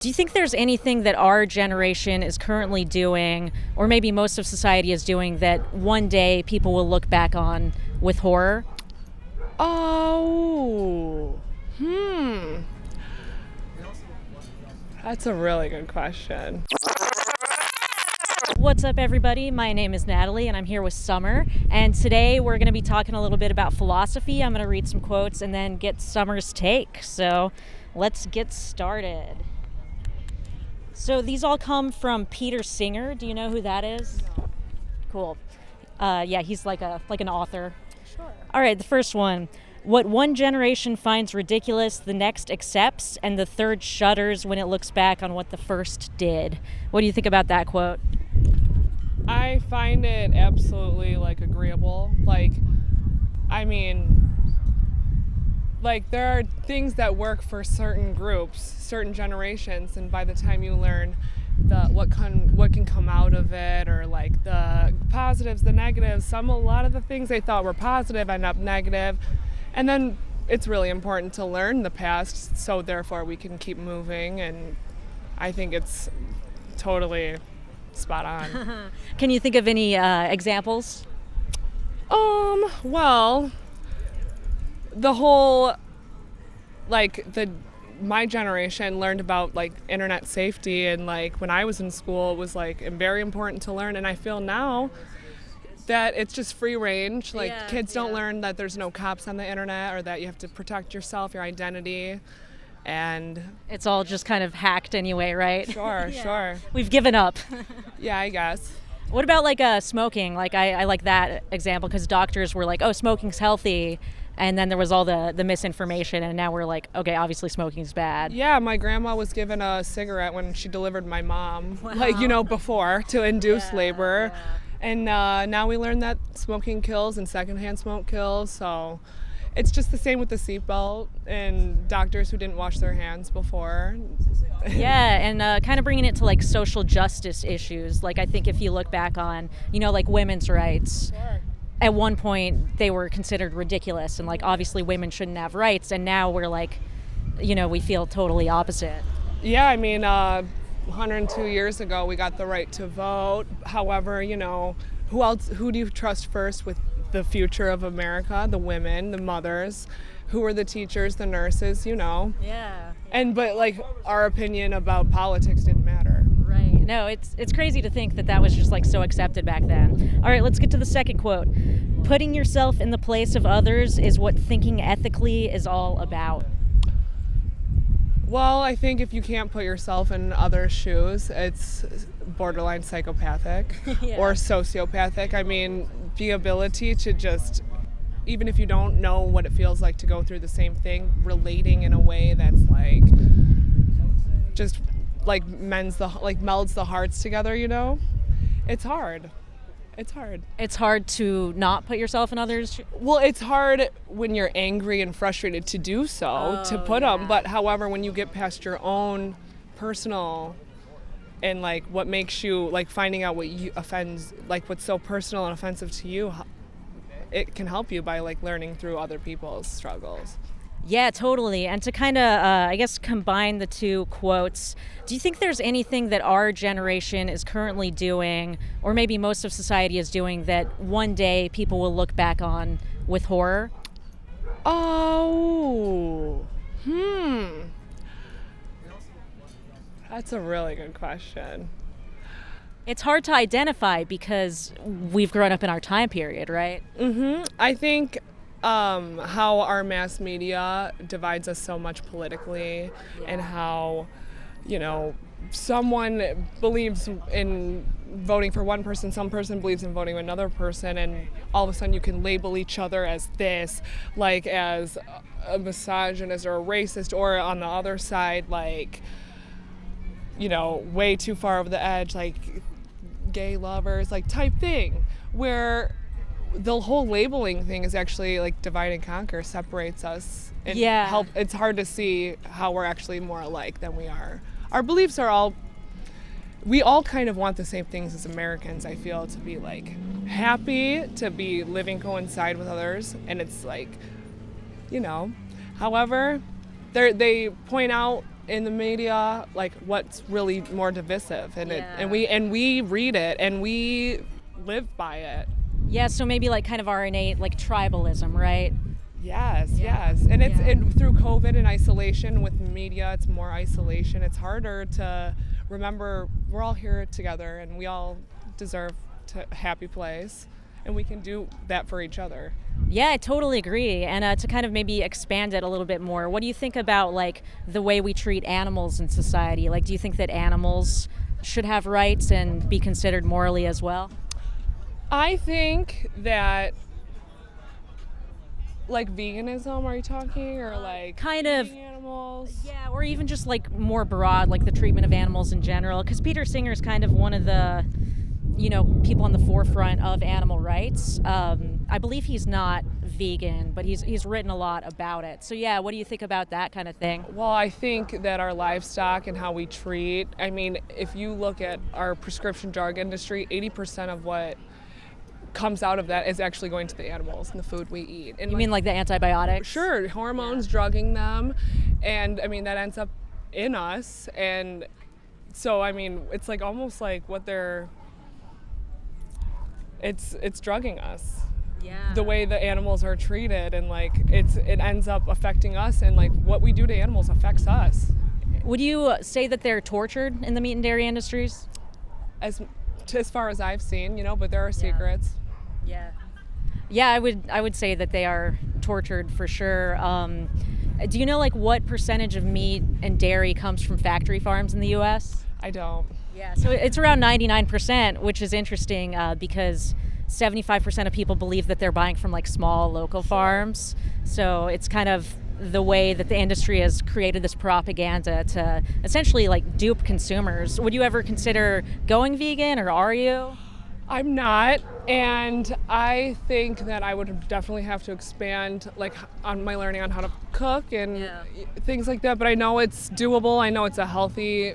Do you think there's anything that our generation is currently doing, or maybe most of society is doing, that one day people will look back on with horror? Oh, that's a really good question. What's up, everybody? My name is Natalie, and I'm here with Summer. And today we're going to be talking a little bit about philosophy. I'm going to read some quotes and then get Summer's take. So let's get started. So these all come from Peter Singer. Do you know who that is? Cool. Yeah, he's like an author. Sure. All right, the first one. What one generation finds ridiculous, the next accepts, and the third shudders when it looks back on what the first did. What do you think about that quote? I find it absolutely agreeable. There are things that work for certain groups, certain generations, and by the time you learn what can come out of it, or the positives, the negatives, a lot of the things they thought were positive end up negative. And then it's really important to learn the past, so therefore we can keep moving, and I think it's totally spot on. Can you think of any examples? Well, the whole, my generation learned about internet safety, and when I was in school it was very important to learn, and I feel now that it's just free range. Kids don't learn that there's no cops on the internet, or that you have to protect yourself, your identity, and It's all just kind of hacked anyway, right? Sure. We've given up. Yeah, I guess. What about smoking? I like that example because doctors were like, oh, smoking's healthy. And then there was all the misinformation, and now we're like, okay, obviously smoking's bad. Yeah, my grandma was given a cigarette when she delivered my mom, before, to induce labor. Yeah. And now we learn that smoking kills and secondhand smoke kills. So it's just the same with the seatbelt and doctors who didn't wash their hands before. Yeah, and kind of bringing it to social justice issues. I think if you look back on, women's rights. Sure. At one point they were considered ridiculous, and obviously women shouldn't have rights, and now we're we feel totally opposite. Yeah, 102 years ago we got the right to vote. However, who do you trust first with the future of America? The women, the mothers. Who are the teachers, the nurses, Yeah. But our opinion about politics didn't matter. Right. No, it's crazy to think that was just so accepted back then. All right, let's get to the second quote. Putting yourself in the place of others is what thinking ethically is all about. Well, I think if you can't put yourself in others' shoes, it's borderline psychopathic or sociopathic. The ability to just, even if you don't know what it feels like to go through the same thing, relating in a way that's melds the hearts together, It's hard. It's hard to not put yourself in others. Well, it's hard when you're angry and frustrated to do so, to put them. But however, when you get past your own personal and what makes you, finding out what you offends, what's so personal and offensive to you, it can help you by learning through other people's struggles. Yeah, totally. And to kind of, combine the two quotes, do you think there's anything that our generation is currently doing, or maybe most of society is doing, that one day people will look back on with horror? Oh, that's a really good question. It's hard to identify because we've grown up in our time period, right? I think how our mass media divides us so much politically, and how, someone believes in voting for one person, some person believes in voting for another person, and all of a sudden you can label each other as this, as a misogynist or a racist, or on the other side, way too far over the edge, gay lovers, type thing, where the whole labeling thing is actually divide and conquer, separates us. And it's hard to see how we're actually more alike than we are. Our beliefs are we all kind of want the same things as Americans, I feel, to be happy, to be living coincide with others, and it's however, they point out in the media, like what's really more divisive, and Yeah. and we read it and we live by it. Yeah, so maybe like kind of our innate like tribalism, right? Yes, Yeah. yes. And it's Yeah. and through COVID and isolation with media, it's more isolation. It's harder to remember we're all here together and we all deserve a happy place, and we can do that for each other. Yeah, I totally agree. And to kind of maybe expand it a little bit more, what do you think about like the way we treat animals in society? Like, do you think that animals should have rights and be considered morally as well? I think that, like veganism, are you talking, or like kind of. eating animals? Yeah, or even just like more broad, like the treatment of animals in general. Because Peter Singer is kind of one of the, people on the forefront of animal rights. I believe he's not vegan, but he's written a lot about it. So yeah, what do you think about that kind of thing? Well, I think that our livestock and how we treat, I mean, if you look at our prescription drug industry, 80% of what comes out of that is actually going to the animals and the food we eat. And You mean like the antibiotics? sure, hormones, drugging them, and I mean that ends up in us, and so I mean it's like almost like what they're it's drugging us. Yeah. The way the animals are treated, and like it ends up affecting us, and like what we do to animals affects us. Would you say that they're tortured in the meat and dairy industries? As far as I've seen, but there are secrets. Yeah. Yeah, I would say that they are tortured for sure. Do you know like what percentage of meat and dairy comes from factory farms in the U.S.? I don't. Yeah, so it's around 99%, which is interesting because 75% of people believe that they're buying from like small local farms. So it's kind of the way that the industry has created this propaganda to essentially like dupe consumers. Would you ever consider going vegan, or are you? I'm not, and I think that I would definitely have to expand like on my learning on how to cook and things like that, but I know it's doable. I know it's a healthy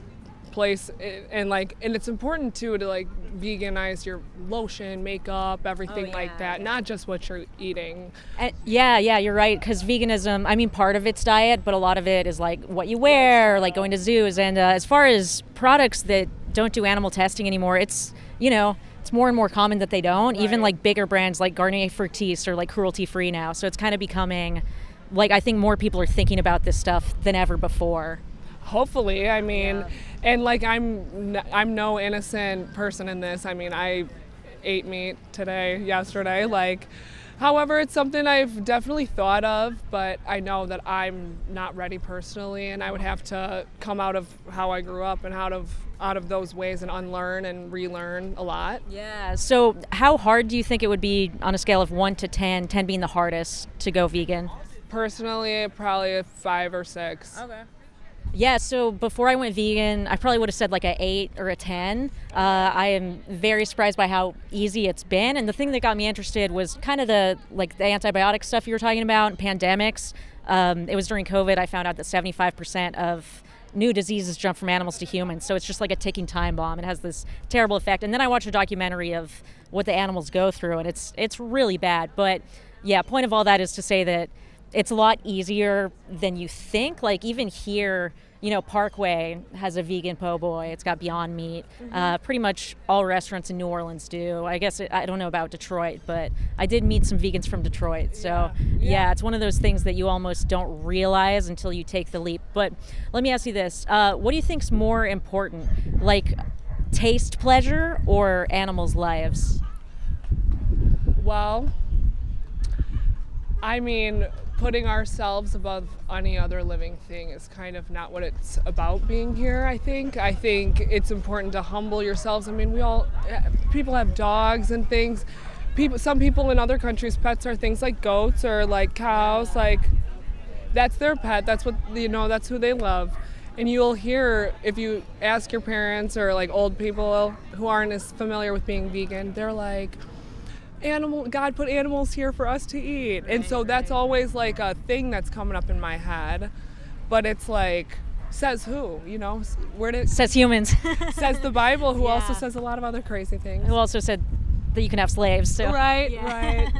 place, and it's important too to like veganize your lotion, makeup, everything like that, not just what you're eating. Yeah, you're right, because veganism, I mean, part of it's diet, but a lot of it is like what you wear, like going to zoos. And as far as products that don't do animal testing anymore, it's it's more and more common that they don't. Right. Even like bigger brands like Garnier Fructis are like cruelty free now, so it's kind of becoming like, I think more people are thinking about this stuff than ever before. Hopefully, I mean, and like I'm no innocent person in this. I mean, I ate meat yesterday, like, however, it's something I've definitely thought of, but I know that I'm not ready personally, and I would have to come out of how I grew up and out of those ways and unlearn and relearn a lot. Yeah. So how hard do you think it would be on a scale of 1 to 10, 10 being the hardest, to go vegan? Personally, probably a 5 or 6. Okay. Yeah, so before I went vegan, I probably would have said like an 8 or a 10. I am very surprised by how easy it's been. And the thing that got me interested was kind of the antibiotic stuff you were talking about, pandemics. It was during COVID, I found out that 75% of new diseases jump from animals to humans. So it's just like a ticking time bomb. It has this terrible effect. And then I watched a documentary of what the animals go through, and it's really bad. But yeah, point of all that is to say that it's a lot easier than you think. Like even here, Parkway has a vegan po' boy. It's got Beyond Meat. Pretty much all restaurants in New Orleans do. I guess I don't know about Detroit, but I did meet some vegans from Detroit. So yeah, it's one of those things that you almost don't realize until you take the leap. But let me ask you this. What do you think's more important? Like taste pleasure or animals' lives? Well, I mean, putting ourselves above any other living thing is kind of not what it's about being here, I think. I think it's important to humble yourselves. I mean, people have dogs and things. Some people in other countries, pets are things like goats or like cows. Like, that's their pet. That's what, that's who they love. And you'll hear, if you ask your parents or like old people who aren't as familiar with being vegan, they're like, God put animals here for us to eat. Right, and so that's always like a thing that's coming up in my head. But it's like, says who? Says humans. Says the Bible, who also says a lot of other crazy things. Who also said that you can have slaves. So. Right.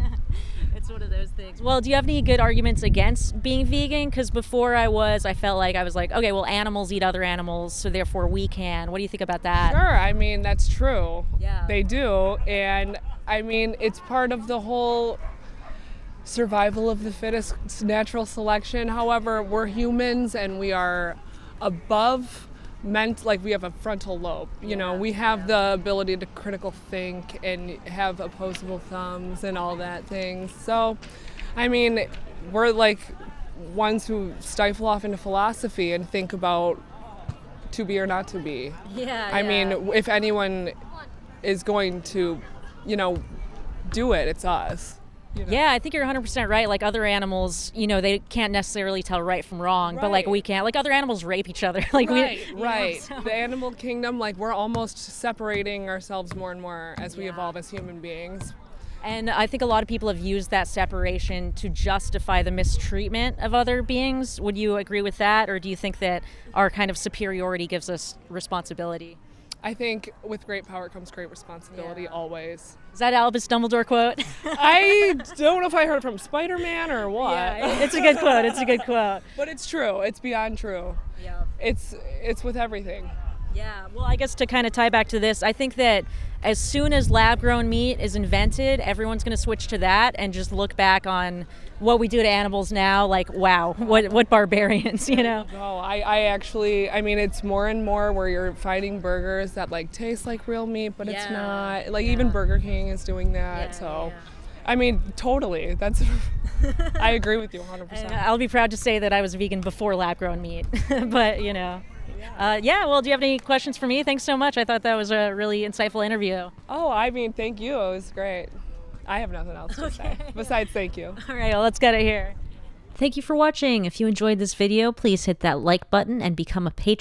It's one of those things. Well, do you have any good arguments against being vegan? Because before I felt like I was like, okay, well, animals eat other animals, so therefore we can. What do you think about that? Sure, I mean, that's true. Yeah. They do. And I mean, it's part of the whole survival of the fittest, natural selection. However, we're humans and we are above like we have a frontal lobe. You know, we have the ability to critical think and have opposable thumbs and all that things. So, I mean, we're like ones who stifle off into philosophy and think about to be or not to be. Yeah. I mean, if anyone is going to, you know, do it, it's us. You know? Yeah, I think you're 100% right. Like other animals, you know, they can't necessarily tell right from wrong, but like Right. we can't. Like other animals rape each other. Like Right, we, you know, right. so- The animal kingdom, like we're almost separating ourselves more and more as we Yeah. evolve as human beings. And I think a lot of people have used that separation to justify the mistreatment of other beings. Would you agree with that, or do you think that our kind of superiority gives us responsibility? I think with great power comes great responsibility, Yeah. always. Is that Albus Dumbledore quote? I don't know if I heard it from Spider-Man or what. Yeah, it's a good quote. It's a good quote. But it's true. It's beyond true. Yeah. It's with everything. Yeah, well, I guess to kind of tie back to this, I think that as soon as lab-grown meat is invented, everyone's going to switch to that and just look back on what we do to animals now, like, wow, what barbarians, you know? No, I actually, I mean, it's more and more where you're finding burgers that like taste like real meat, but it's Yeah, not. Like yeah. even Burger King is doing that. Yeah, so, yeah. I mean, totally. That's, I agree with you 100%. And I'll be proud to say that I was vegan before lab-grown meat, but, you know. Yeah, well, do you have any questions for me? Thanks so much. I thought that was a really insightful interview. Oh, I mean, thank you. It was great. I have nothing else to say besides thank you. All right, well, let's get it here. Thank you for watching. If you enjoyed this video, please hit that like button and become a patron.